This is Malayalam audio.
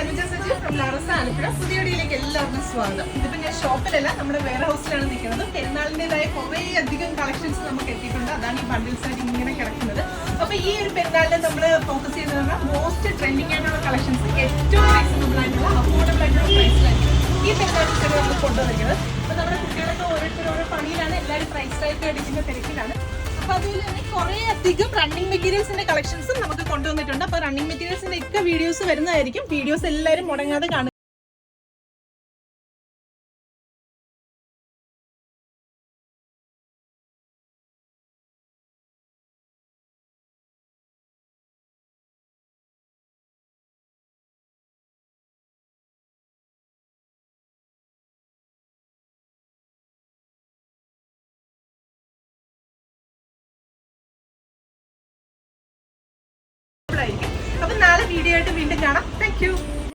അനുജ സജി ഫ്രം ലാറസ ആലപ്പുഴ. പുതിയ വീഡിയോയിലേക്ക് എല്ലാവർക്കും സ്വാഗതം. ഇതിപ്പോൾ ഞാൻ ഷോപ്പിലല്ല, നമ്മുടെ വെയർ ഹൗസിലാണ് നിൽക്കുന്നത്. പെരുന്നാളിൻ്റെതായ കുറേ അധികം കളക്ഷൻസ് നമുക്ക് എത്തിയിട്ടുണ്ട്. അതാണ് ഈ ബണ്ടിൽസ് ആയിട്ട് ഇങ്ങനെ കിടക്കുന്നത്. അപ്പോൾ ഈ ഒരു പെരുന്നാളിനെ നമ്മൾ ഫോക്കസ് ചെയ്തെന്ന് പറഞ്ഞാൽ മോസ്റ്റ് ട്രെൻഡിങ് ആയിട്ടുള്ള കളക്ഷൻസ് ഏറ്റവും റീസണബിൾ ആയിട്ടുള്ള അഫോർഡബിൾ ആയിട്ടുള്ള പ്രൈസിലായിരിക്കും ഈ പെരുന്നാളിൽ നമ്മൾ കൊണ്ടുവന്നിരിക്കുന്നത്. അപ്പോൾ നമ്മുടെ കുട്ടികളൊക്കെ ഓരോ പണിയിലാണ്, എല്ലാവരും പ്രൈസ് ടൈപ്പ് അടിക്കുന്ന തിരക്കിലാണ്. അപ്പോൾ അതുപോലെ തന്നെ കുറേ അധികം റണ്ണിങ് മെറ്റീരിയൽസിന്റെ കളക്ഷൻസും നമുക്ക് കൊണ്ടുവന്നിട്ടുണ്ട്. അപ്പോൾ റണ്ണിങ് മെറ്റീരിയൽസിന്റെ ഒക്കെ വീഡിയോസ് വരുന്നതായിരിക്കും. വീഡിയോസ് എല്ലാവരും മുടങ്ങാതെ കാണുക. അപ്പോൾ നാളെ വീഡിയോ ആയിട്ട് വീണ്ടും കാണാം. Thank you.